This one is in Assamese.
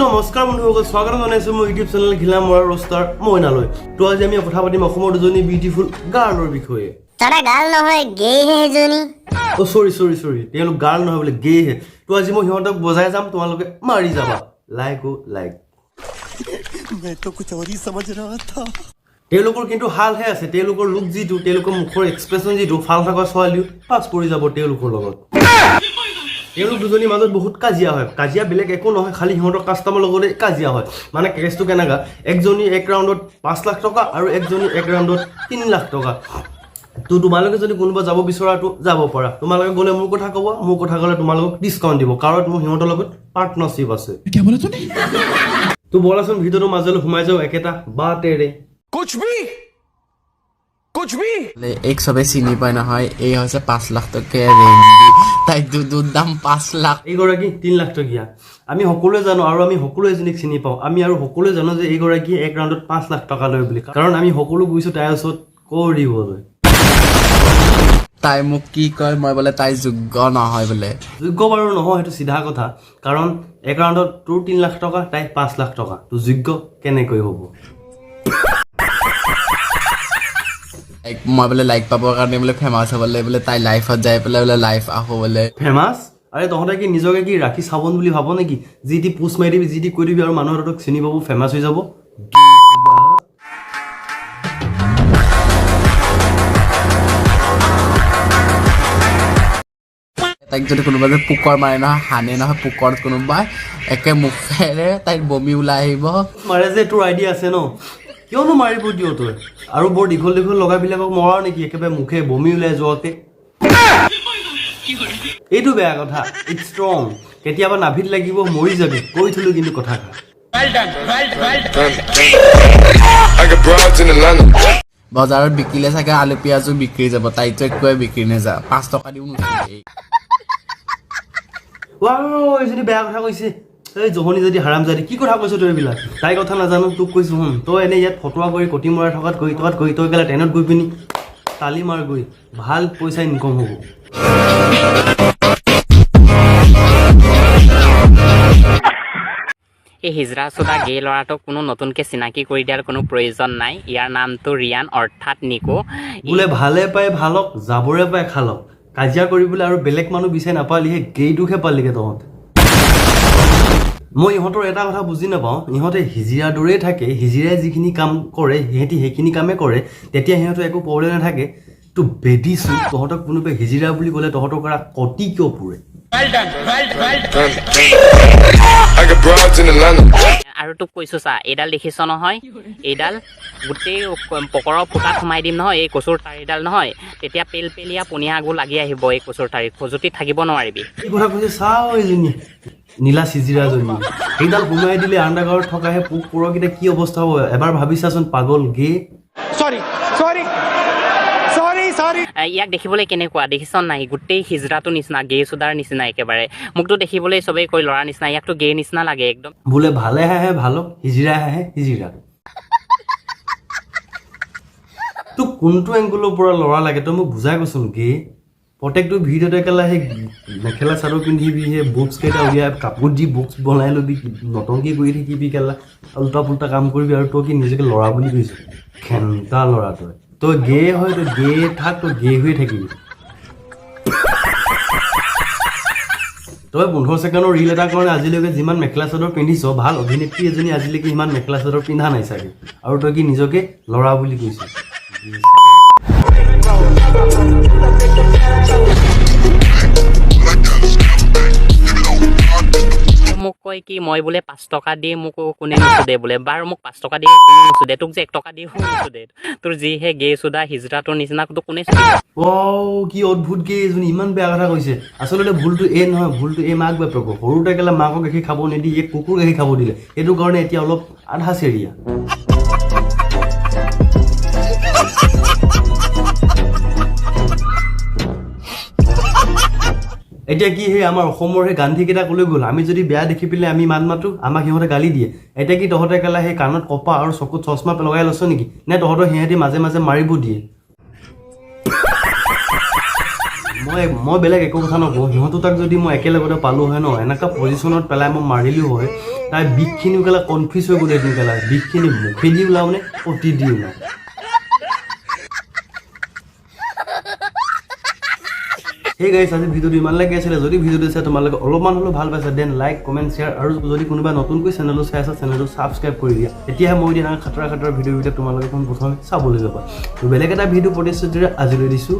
নমস্কাৰ বন্ধুসকল স্বাগত জনাইছো মোৰ ইউটিউব চেনেল ghilamararostermoina লৈ তো আজি আমি কথা পাতিম অসমৰ দুজনী বিউটিফুল গাৰ্লৰ বিষয়ে তাৰা গাৰ্ল নহয় গে হে এজনী ও সৰি তেওঁলোক গাৰ্ল নহয় বোলে গে হে তো আজি মই সিহঁতক বজাই যাম তোমালোকে মাৰি যাবা লাইক मैं तो कुछ और ही समझ रहा था তেওঁলোকৰ কিন্তু হালহে আছে তেওঁলোকৰ লুক জিটো তেওঁলোকৰ মুখৰ এক্সপ্ৰেছন জিটো ফাল থকা ছোৱালীও পাছ পৰি যাব তেওঁলোকৰ লগত তেওঁলোক দুজনী মাজত বহুত কাজিয়া হয় কাজিয়া বেলেগ একো নহয় খালি সিহঁতৰ কাস্টমাৰ লগতে কাজিয়া হয় মানে কেছটো কেনেকা একজনী এক ৰাউণ্ডত 5 লাখ টকা আৰু একজনী এক ৰাউণ্ডত 3 লাখ টকা তো তোমালোকে যদি কোনোবা যাব বিচৰাটো যাব পাৰা তোমালোকে গলে মোৰ কথা কব মোৰ কথা কলে তোমালোকক ডিসকাউন্ট দিব কাৰণ মোৰ সিহঁতৰ লগত পাৰ্টনাৰশ্বিপ আছে क्या बोला तूने তো বলাচোন ভিডিওৰ মাজলৈ সোমাই যাও একেটা বাটেৰে कुछ भी एक सबे চিনি পায় নহয় এই হৈছে 5 লাখ টকা ৰেঞ্জ তাই দুধৰ দাম 5 লাখ এইগৰাকী 3 লাখ টকীয়া আমি সকলোৱে জানো আৰু আমি সকলোৱে এজনীক চিনি পাওঁ আমি আৰু সকলোৱে জানো যে এইগৰাকী এক ৰাউণ্ডত 5 লাখ টকা লয় বুলি কাৰণ আমি সকলো গৈছো তাইৰ ওচৰত কৰিবলৈ তাই মোক কি কয় মই বলে তাই যোগ্য নহয় বলে যোগ্য বাৰু নহয় সেইটো সিধা কথা কাৰণ এক ৰাউণ্ডত তোৰ 3 লাখ টকা তাই 5 লাখ টকা তো যোগ্য কেনেকৈ হ'ব মই বলে লাইক পাবৰ কাৰণে বলে ফেমাস হ'বলে বলে তাই লাইফত যাই পেলাই বলে লাইফ আহো বলে ফেমাস আৰে তহঁতে কি নিজকে কি ৰাখি চাবন বুলি ভাব নেকি জিটি পোষ্ট মাৰি দিবি জিটি কৈ দিবি আৰু মানুহৰ তোক চিনি পাব ফেমাস হৈ যাব তাইক যদি কোনোবা যে পুকৰ মাৰে নহয় হানে নহয় পুকৰ কোনোবা একে মুখেৰে তাইক বমি ওলাই আহিব মাৰে যে তোৰ আইডিয়া আছে ন কিয়নো মাৰিব দিও তই আৰু বৰ দীঘল লগাবিলাকক মৰাও নেকি একেবাৰে মুখে বমি ওলাই যোৱাকে এইটো বেয়া কথা ইটস ষ্ট্ৰং কেতিয়াবা নাভিত লাগিব মৰি যাবি কৈ থলো কিন্তু কথা বজাৰত বিকিলে চাগে আলু পিয়াজো বিক্ৰী যাব তাইতো একোৱে বিক্ৰী নেযা 5 টকা দিও নুঠে ওয়াও এজনী বেয়া কথা কৈছে এই জহনি যদি হাৰাম জাদি কি কথা কৈছ তই বিলাক তাই কথা নাজানো তোক কৈছো হুন তই এনে ইয়াত ফটোৱা কৰি কটি মৰা থকাত গৈ তই গলে ট্ৰেইনত গৈ পিনি তালি মাৰ গৈ ভাল পইচা ইনকম হ'ব এই হিজৰা সুদা গে লৰাটোক কোনো নতুনকে চিনাকি কৰি দিয়াৰ কোনো প্ৰয়োজন নাই ইয়াৰ নামটো ৰিয়ান অৰ্থাৎ নিকো বোলে ভালে পায় ভালক যাবৰে পায় খালক কাজিয়া কৰিবলৈ আৰু বেলেগ মানুহ বিচাৰি নাপালিহে গেইটোহে পালিগে তহঁত মই ইহঁতৰ এটা কথা বুজি নাপাওঁ ইহঁতে হিজিৰা দৰে থাকে হিজিৰাই যিখিনি কাম কৰে সিহঁতি সেইখিনি কামে কৰে তেতিয়া সিহঁতৰ একো প্ৰব্লেম নাথাকে তো বেডিছো তহঁতক কোনোবাই হিজিৰা বুলি ক'লে তহঁতৰ কৰা কটি কিয় পুৰে আৰু তোক কৈছো চা এইডাল দেখিছ নহয় এইডাল গোটেই পকৰৰ ফুটাত সোমাই দিম নহয় এই কচুৰ তাৰিডাল নহয় তেতিয়া পেলপেলীয়া পনীয়াগু লাগি আহিব এই কচুৰ তাৰিত খজুতি থাকিব নোৱাৰিবি এই কথা কৈছে চাও এইজনী নীলা চিজিৰাজনী সেইডাল সোমাই দিলে আণ্ডাৰগ্ৰাউণ্ড থকাহে পোক পৰকেইটা কি অৱস্থা হ'ব এবাৰ ভাবিছাচোন পাগল গে सॉरी ইয়াক দেখিবলৈ কেনেকুৱা দেখিছ নাই গোটেই হিজৰাটো নিচিনা গে চুদাৰ নিচিনা একেবাৰে মোকতো দেখিবলৈ চবেই কৈ ল'ৰা নিচিনা ইয়াকতো গে নিচিনা লাগে একদম বোলে ভালে হাহে ভালক হিজিৰা হাহে হিজিৰা তোক কোনটো এংগুলৰ পৰা ল'ৰা লাগে তই মোক বুজাই কচোন গে প্ৰত্যেকটো ভিডিঅ'তে কেলা সেই মেখেলা চাদৰ পিন্ধিবি সেই বুকছ কেইটা উলিয়াই কাপোৰ দি বুকছ বনাই ল'বি নতংকি কৰি থাকিবি কেলা উল্টা পুল্টা কাম কৰিবি আৰু তই কি নিজকে ল'ৰা বুলি কৈছ খেন্তা ল'ৰা তই গে হয় তই গে থাক তই গে হৈ থাকিবি তই 15 ছেকেণ্ডৰ ৰিল এটাৰ কাৰণে আজিলৈকে যিমান মেখেলা চাদৰ পিন্ধিছ ভাল অভিনেত্ৰী এজনী আজিলৈকে ইমান মেখেলা চাদৰ পিন্ধা নাই চাগে আৰু তই কি নিজকে ল'ৰা বুলি কৈছ মোক কয় কি মই বোলে 5 টকা দি মোক কোনে নুচুদে বোলে বাৰু মোক 5 টকা দি কোনে নুচুদে তোক যে 1 টকা দি নুচুদে তোৰ যিহে গে চুদা হিজৰাটোৰ নিচিনা তোক কোনে চুদে কি অদ্ভুত গে এজনী ইমান বেয়া কথা কৈছে আচলতে ভুলটো এই নহয় ভুলটো এই মাক বাপেকৰ সৰুতে কেলা মাকক গাখীৰ খাব নিদি এক কুকুৰ গাখীৰ খাব দিলে সেইটো কাৰণে এতিয়া অলপ আধা চেৰিয়া এতিয়া কি হে আমাৰ অসমৰ হে গান্ধী কেইটা কলৈ গ'ল আমি যদি বেয়া দেখি পেলাই আমি মান মাতো আমাক সিহঁতে গালি দিয়ে এতিয়া কি তহঁতে কেলা সেই কাণত কপা আৰু চকুত চশমা লগাই লৈছ নেকি নে তহঁতৰ সিহঁতি মাজে মাজে মাৰিব দিয়ে মই বেলেগ একো কথা নকওঁ সিহঁতো তাক যদি মই একেলগতে পালোঁ হয় ন এনেকুৱা পজিশ্যনত পেলাই মই মাৰিলোঁ হয় তাই বিষখিনি কেলা কনফিউজ হৈ গ'লে এদিন কেলা বিষখিনি মুখেদি ওলাও নে অতি দি ওলাও সেই গাইছ আজি ভিডিঅ'টো ইমানলৈকে আছিলে যদি ভিডিঅ'টো চাই তোমালোকে অলপমান হ'লেও ভাল পাইছা দেন লাইক কমেণ্ট শ্বেয়াৰ আৰু যদি কোনোবা নতুনকৈ চেনেলটো চাই আছা চেনেলটো ছাবস্ক্ৰাইব কৰি দিয়া এতিয়াহে মই দিয়া খাতৰা ভিডিঅ'বিলাক তোমালোকে প্ৰথমে চাবলৈ যাবা তো বেলেগ এটা ভিডিঅ' প্ৰতিশ্ৰুতিৰে আজিলৈ দিছোঁ